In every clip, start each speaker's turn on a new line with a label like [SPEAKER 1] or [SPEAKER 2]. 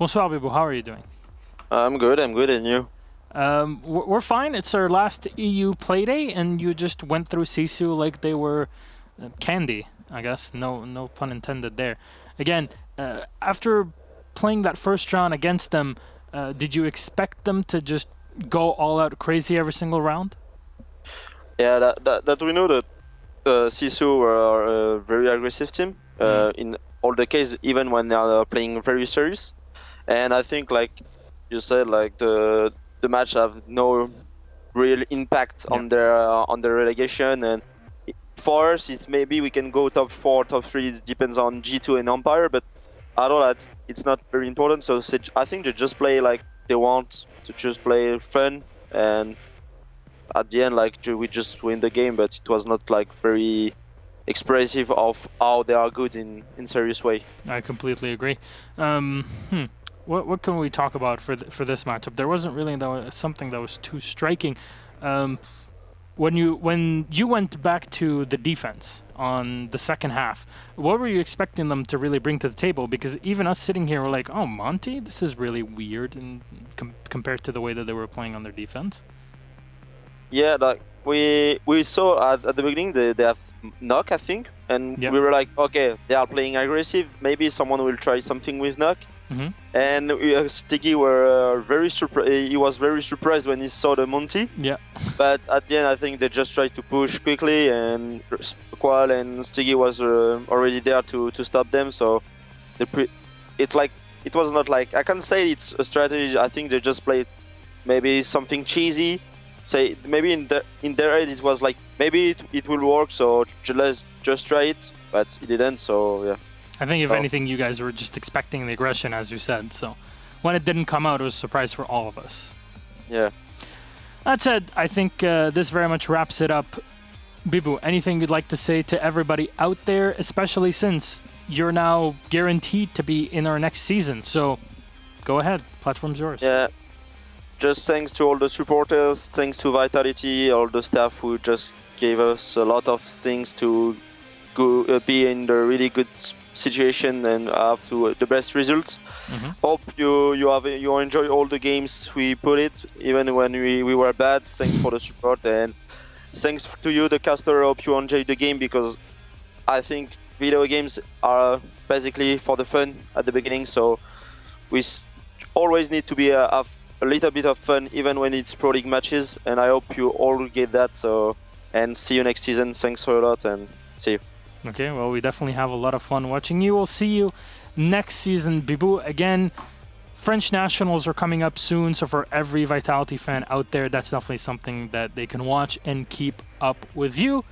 [SPEAKER 1] Bonsoir, BiBoo. How are you doing?
[SPEAKER 2] I'm good, and you?
[SPEAKER 1] We're fine. It's our last EU Playday, and you just went through Sisu like they were candy, I guess. No pun intended there. Again, after playing that first round against them, did you expect them to just go all out crazy every single round?
[SPEAKER 2] Yeah, that we know that Sisu are a very aggressive team in all the cases, even when they are playing very serious. And I think, like you said, like the match have no real impact on their relegation. And for us, it's maybe we can go top 4, top 3. It depends on G2 and Empire, but I don't know that it's not very important. So I think they just play like they want to just play fun, and at the end, like we just win the game. But it was not like very expressive of how they are good in serious way.
[SPEAKER 1] I completely agree. What can we talk about for this matchup? There wasn't really something that was too striking. When you went back to the defense on the second half, what were you expecting them to really bring to the table? Because even us sitting here were like, oh, Monty, this is really weird compared to the way that they were playing on their defense.
[SPEAKER 2] Yeah, like we saw at the beginning they have Knock, I think, and we were like, okay, they are playing aggressive. Maybe someone will try something with Knock. And Stiggy were very surprised. He was very surprised when he saw the Monty.
[SPEAKER 1] Yeah.
[SPEAKER 2] But at the end, I think they just tried to push quickly, and Qual and Stiggy was already there to stop them. So it was not like, I can't say it's a strategy. I think they just played maybe something cheesy. Say maybe in their head it was like maybe it will work. So let's just try it, but it didn't. So yeah.
[SPEAKER 1] I think if anything, you guys were just expecting the aggression, as you said. So when it didn't come out, it was a surprise for all of us.
[SPEAKER 2] Yeah.
[SPEAKER 1] That said, I think this very much wraps it up. BiBoo, anything you'd like to say to everybody out there, especially since you're now guaranteed to be in our next season? So go ahead. Platform's yours.
[SPEAKER 2] Yeah. Just thanks to all the supporters, thanks to Vitality, all the staff who just gave us a lot of things to go be in the really good situation and have the best results. Hope you enjoy all the games we put it, even when we were bad. Thanks for the support, and thanks to you, the caster. Hope you enjoy the game, because I think video games are basically for the fun at the beginning. So we always need to be have a little bit of fun, even when it's Pro League matches. And I hope you all get that. So, and see you next season. Thanks a lot, and see you.
[SPEAKER 1] Okay, well, we definitely have a lot of fun watching you. We'll see you next season, BiBoo. Again, French Nationals are coming up soon, so for every Vitality fan out there, that's definitely something that they can watch and keep up with you.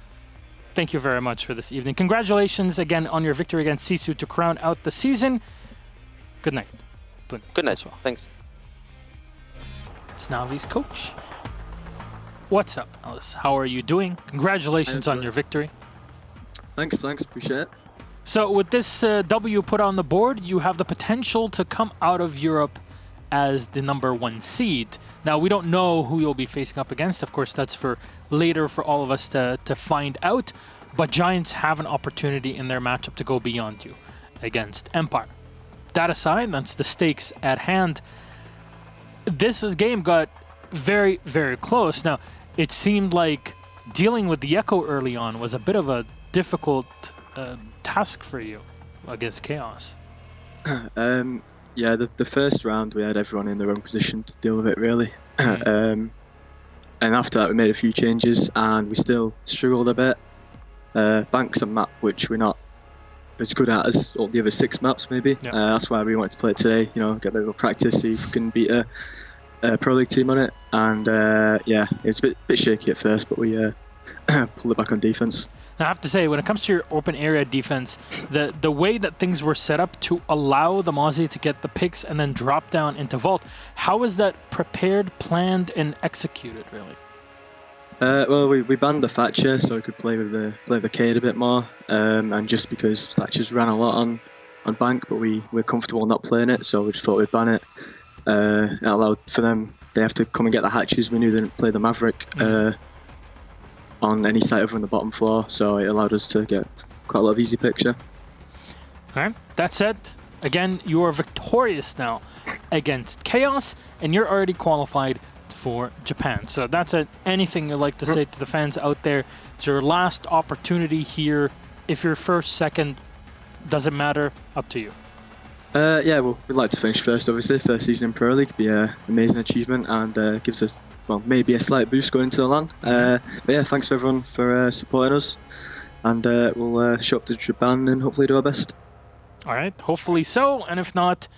[SPEAKER 1] Thank you very much for this evening. Congratulations again on your victory against Sisu to crown out the season. Good night.
[SPEAKER 2] Good night. Thanks.
[SPEAKER 1] It's NaVi's coach. What's up, Alice? How are you doing? Congratulations on your victory.
[SPEAKER 3] Thanks, appreciate it.
[SPEAKER 1] So with this W put on the board, you have the potential to come out of Europe as the #1 seed. Now, we don't know who you'll be facing up against. Of course, that's for later for all of us to find out. But Giants have an opportunity in their matchup to go beyond you against Empire. That aside, that's the stakes at hand. This game got very, very close. Now, it seemed like dealing with the Echo early on was a bit of a difficult task for you against Chaos.
[SPEAKER 3] Yeah, the first round we had everyone in their own position to deal with it, really. And after that we made a few changes and we still struggled a bit. Bank's a map which we're not as good at as all the other 6 maps, maybe.
[SPEAKER 1] Yep.
[SPEAKER 3] That's why we wanted to play it today, you know, get a bit of practice, see if we can beat a Pro League team on it. And yeah, it was a bit shaky at first, but we pulled it back on defense.
[SPEAKER 1] Now, I have to say, when it comes to your open area defense, the way that things were set up to allow the Mozzie to get the picks and then drop down into Vault, how was that prepared, planned, and executed, really?
[SPEAKER 3] Well, we banned the Thatcher so we could play with the Cade a bit more, and just because Thatcher's ran a lot on Bank, but we're comfortable not playing it, so we just thought we'd ban it. It allowed for them, they have to come and get the hatches. We knew they didn't play the Maverick on any site over on the bottom floor, so it allowed us to get quite a lot of easy picture.
[SPEAKER 1] All right. That said, Again, you are victorious now against Chaos, and you're already qualified for Japan. So that's it. Anything you'd like to say to the fans out there? It's your last opportunity here. If you're first, second, doesn't matter. Up to you.
[SPEAKER 3] Yeah, well, we'd like to finish first, obviously. First season in Pro League would be an amazing achievement and gives us, well, maybe a slight boost going into the LAN. But yeah, thanks for everyone for supporting us. And we'll show up to Japan and hopefully do our best.
[SPEAKER 1] All right, hopefully so. And if not,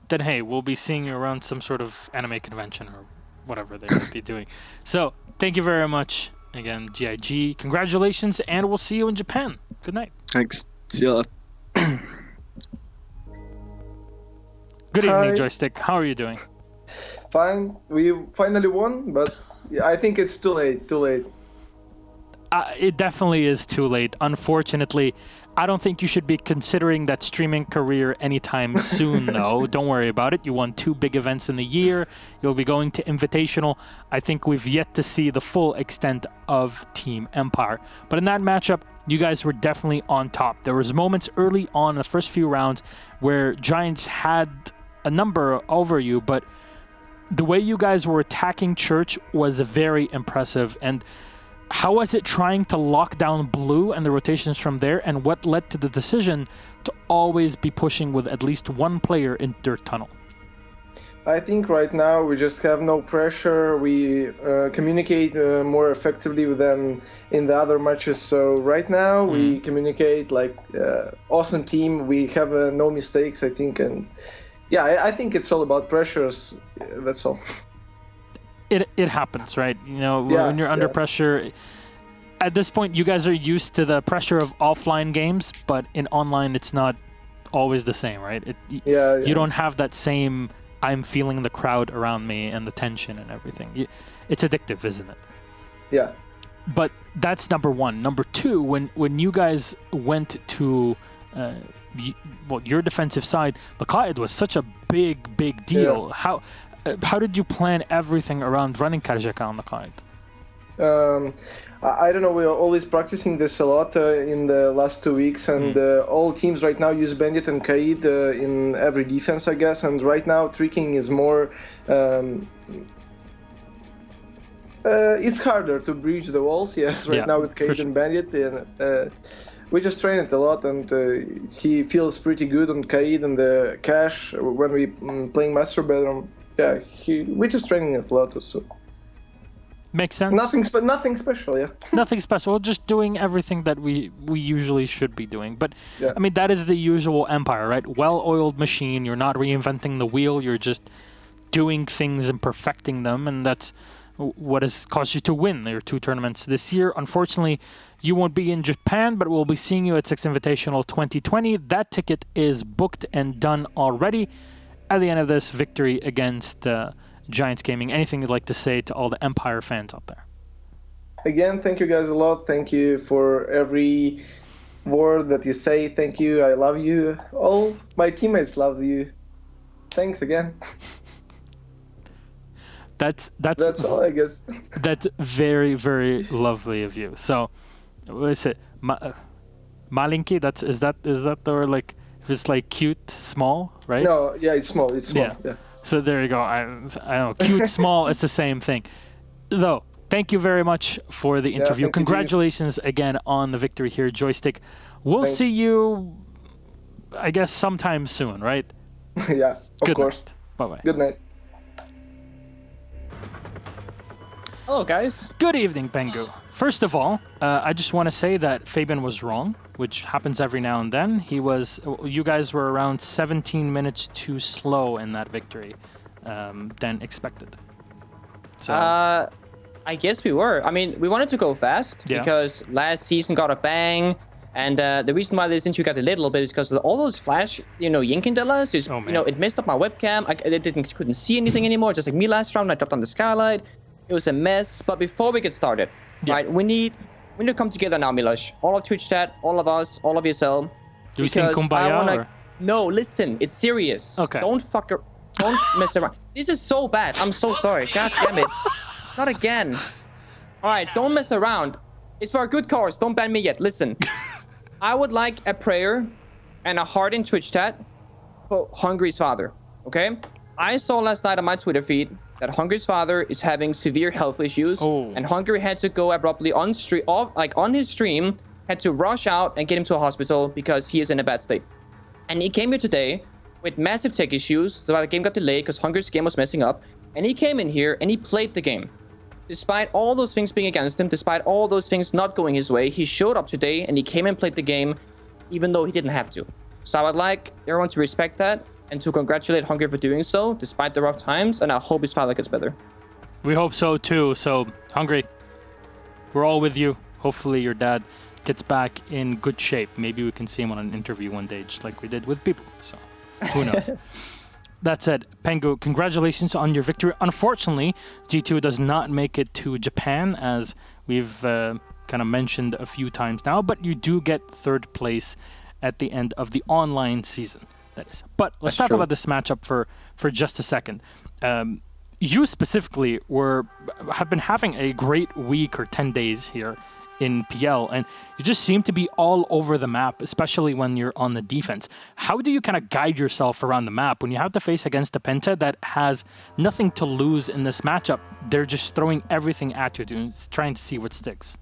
[SPEAKER 1] then hey, we'll be seeing you around some sort of anime convention or whatever they might be doing. So thank you very much again, GIG. Congratulations, and we'll see you in Japan. Good night.
[SPEAKER 3] Thanks. See you later.
[SPEAKER 1] Good
[SPEAKER 4] Hi.
[SPEAKER 1] evening, Joystick. How are you doing?
[SPEAKER 4] Fine. We finally won, but I think it's too late. Too late.
[SPEAKER 1] It definitely is too late. Unfortunately, I don't think you should be considering that streaming career anytime soon, though. Don't worry about it. You won 2 big events in the year. You'll be going to Invitational. I think we've yet to see the full extent of Team Empire. But in that matchup, you guys were definitely on top. There was moments early on in the first few rounds where Giants had a number over you, but the way you guys were attacking Church was very impressive. And how was it trying to lock down Blue and the rotations from there, and what led to the decision to always be pushing with at least one player in their tunnel?
[SPEAKER 4] I think right now we just have no pressure. We communicate more effectively with them in the other matches. So right now we communicate like awesome team. We have no mistakes, I think, and yeah, I think it's all about pressures. That's all.
[SPEAKER 1] It happens, right? You know,
[SPEAKER 4] Yeah,
[SPEAKER 1] when you're under pressure. At this point, you guys are used to the pressure of offline games, but in online, it's not always the same, right? You don't have that same I'm feeling the crowd around me and the tension and everything. It's addictive, isn't it?
[SPEAKER 4] Yeah.
[SPEAKER 1] But that's number one. Number two, when you guys went to your defensive side, the Qaid was such a big deal.
[SPEAKER 4] Yeah.
[SPEAKER 1] How did you plan everything around running Karjaka on the Qaid?
[SPEAKER 4] I don't know, we are always practicing this a lot in the last 2 weeks, and all teams right now use Bandit and Kaid in every defense, I guess, and right now tricking is more... it's harder to breach the walls, yes, now with Kaid and Bandit, and we just train it a lot, and he feels pretty good on Kaid and the Cash when we playing Master Bedroom. Yeah, we're just training it a lot also.
[SPEAKER 1] Makes sense.
[SPEAKER 4] Nothing special, yeah.
[SPEAKER 1] Nothing special. Just doing everything that we usually should be doing. But
[SPEAKER 4] Yeah.
[SPEAKER 1] I mean, that is the usual Empire, right? Well-oiled machine. You're not reinventing the wheel. You're just doing things and perfecting them, and that's what has caused you to win your 2 tournaments this year. Unfortunately, you won't be in Japan, but we'll be seeing you at Six Invitational 2020. That ticket is booked and done already. At the end of this victory against Giants Gaming, anything you'd like to say to all the Empire fans out there?
[SPEAKER 4] Again, thank you guys a lot. Thank you for every word that you say. Thank you. I love you. All my teammates love you. Thanks again.
[SPEAKER 1] That's
[SPEAKER 4] all, I guess.
[SPEAKER 1] That's very, very lovely of you. So, what is it? Malinki? Is that the word, like, if it's like cute, small, right?
[SPEAKER 4] No, yeah, it's small. It's small. Yeah.
[SPEAKER 1] So there you go. I don't know. Cute, small, it's the same thing. Though, thank you very much for the interview. Congratulations again on the victory here, Joystick. We'll see you, I guess, sometime soon, right?
[SPEAKER 4] Yeah, of course.
[SPEAKER 1] Bye-bye.
[SPEAKER 4] Good night.
[SPEAKER 5] Hello, guys.
[SPEAKER 1] Good evening, Pengu. First of all, I just want to say that Fabian was wrong, which happens every now and then. You guys were around 17 minutes too slow in that victory than expected. So,
[SPEAKER 5] I guess we were. I mean, we wanted to go fast because last season got a bang, and the reason why this interview got a little bit is because of all those flash, Yinkindellas. It messed up my webcam. I couldn't see anything anymore. Just like me last round, I dropped on the skylight. It was a mess. But before we get started, right, we need to come together now, Milosh. All of Twitch chat, all of us, all of yourself.
[SPEAKER 1] Do we sing Kumbaya?
[SPEAKER 5] No, listen, it's serious.
[SPEAKER 1] Okay.
[SPEAKER 5] Don't mess around. This is so bad. I'm so sorry. God damn it. Not again. All right, don't mess around. It's for a good cause. Don't ban me yet. Listen, I would like a prayer and a heart in Twitch chat about Hungry's father, okay? I saw last night on my Twitter feed that Hungry's father is having severe health issues, and Hungry had to go abruptly on his stream, had to rush out and get him to a hospital because he is in a bad state. And he came here today with massive tech issues, so the game got delayed because Hungry's game was messing up, and he came in here and he played the game. Despite all those things being against him, despite all those things not going his way, he showed up today and he came and played the game, even though he didn't have to. So I would like everyone to respect that and to congratulate Hungry for doing so, despite the rough times, and I hope his father gets better.
[SPEAKER 1] We hope so too. So, Hungry, we're all with you. Hopefully your dad gets back in good shape. Maybe we can see him on an interview one day, just like we did with BiBoo. So, who knows? That said, Pengu, congratulations on your victory. Unfortunately, G2 does not make it to Japan, as we've kind of mentioned a few times now, but you do get third place at the end of the online season. That is. But let's talk about this matchup for just a second. You specifically have been having a great week or 10 days here in PL, and you just seem to be all over the map, especially when you're on the defense. How do you kind of guide yourself around the map when you have to face against a Penta that has nothing to lose in this matchup? They're just throwing everything at you and trying to see what sticks.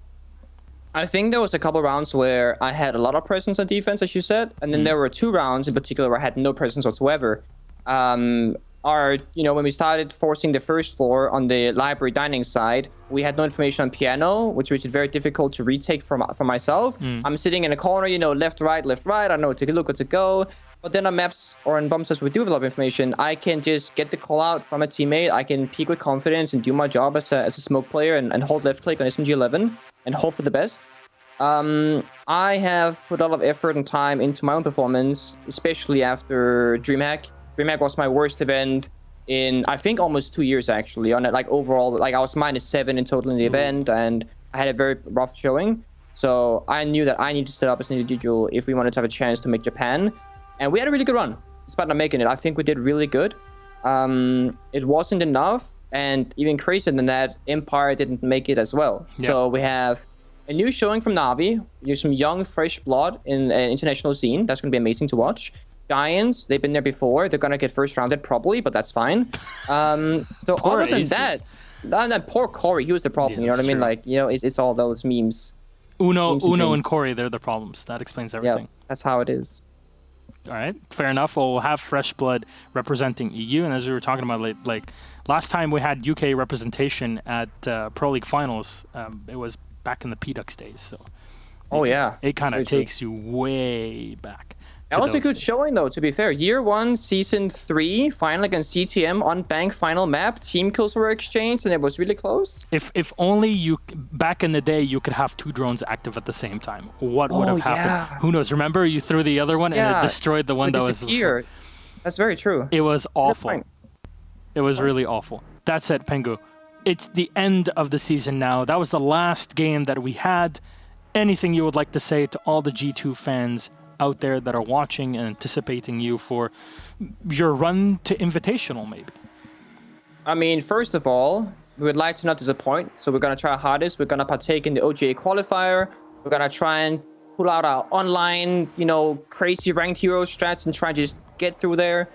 [SPEAKER 5] I think there was a couple rounds where I had a lot of presence on defense, as you said, and then there were 2 rounds in particular where I had no presence whatsoever. When we started forcing the first floor on the library dining side, we had no information on piano, which makes it very difficult to retake for myself. I'm sitting in a corner, left, right. I don't know where to look, where to go. But then on maps or on bumps we do have a lot of information, I can just get the call out from a teammate. I can peek with confidence and do my job as a smoke player and hold left click on SMG11 and hope for the best. I have put a lot of effort and time into my own performance, especially after DreamHack. DreamHack was my worst event in, I think, almost 2 years, actually. On it, overall, I was -7 in total in the event, and I had a very rough showing. So I knew that I needed to set up as an individual if we wanted to have a chance to make Japan. And we had a really good run, despite not making it. I think we did really good. It wasn't enough, and even crazier than that, Empire didn't make it as well. Yeah. So we have a new showing from Navi. There's some young, fresh blood in an international scene. That's going to be amazing to watch. Giants, they've been there before. They're going to get first rounded probably, but that's fine. So other than that, poor Corey, he was the problem. Yeah, you know what I mean? It's all those memes.
[SPEAKER 1] Uno and Corey, they're the problems. That explains everything.
[SPEAKER 5] Yeah, that's how it is.
[SPEAKER 1] All right, fair enough. We'll have fresh blood representing EU, and as we were talking about, last time we had UK representation at Pro League Finals, it was back in the PDUX days. So, it kind of takes you way back.
[SPEAKER 5] That was a good showing, though, to be fair. Year 1, Season 3, final against CTM on bank final map. Team kills were exchanged, and it was really close.
[SPEAKER 1] If only back in the day, you could have 2 drones active at the same time. What would have happened? Yeah. Who knows? Remember, you threw the other one, and it destroyed the one that was
[SPEAKER 5] here. That's very true.
[SPEAKER 1] It was awful. It was really awful. That said, Pengu, it's the end of the season now. That was the last game that we had. Anything you would like to say to all the G2 fans out there that are watching and anticipating you for your run to Invitational, maybe?
[SPEAKER 5] I mean, first of all, we would like to not disappoint, so we're going to try our hardest. We're going to partake in the OGA qualifier. We're going to try and pull out our online, crazy ranked hero strats and try and just get through there.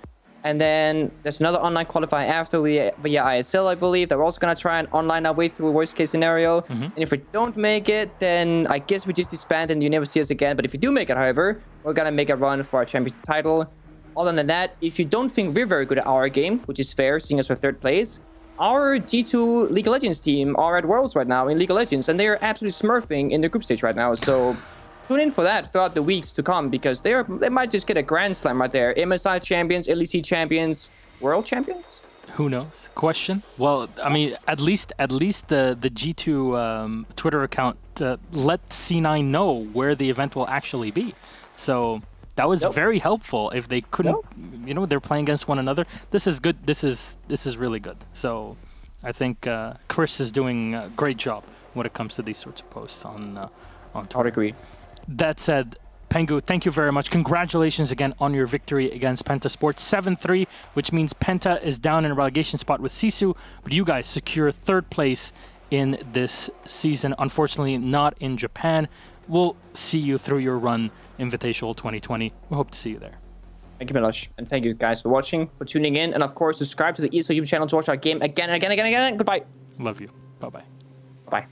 [SPEAKER 5] And then there's another online qualifier after via ISL, I believe, that we're also going to try and online our way through a worst case scenario. And if we don't make it, then I guess we just disband and you never see us again. But if we do make it, however, we're going to make a run for our championship title. Other than that, if you don't think we're very good at our game, which is fair, seeing as we're 3rd place, our G2 League of Legends team are at Worlds right now in League of Legends, and they are absolutely smurfing in the group stage right now. So tune in for that throughout the weeks to come, because they might just get a grand slam right there. MSI champions, LEC champions, world champions.
[SPEAKER 1] Who knows? Question. Well, I mean, at least the G2 Twitter account let C9 know where the event will actually be. So that was very helpful. If they couldn't, they're playing against one another. This is good. This is really good. So I think Chris is doing a great job when it comes to these sorts of posts on Twitter.
[SPEAKER 5] I would agree.
[SPEAKER 1] That said, Pengu, thank you very much. Congratulations again on your victory against Penta Sports 7-3, which means Penta is down in a relegation spot with Sisu, but you guys secure 3rd place in this season. Unfortunately, not in Japan. We'll see you through your run Invitational 2020. We hope to see you there.
[SPEAKER 5] Thank you very much. And thank you guys for watching, for tuning in. And of course, subscribe to the ESO YouTube channel to watch our game again and again and again and again. Goodbye.
[SPEAKER 1] Love you. Bye-bye.
[SPEAKER 5] Bye.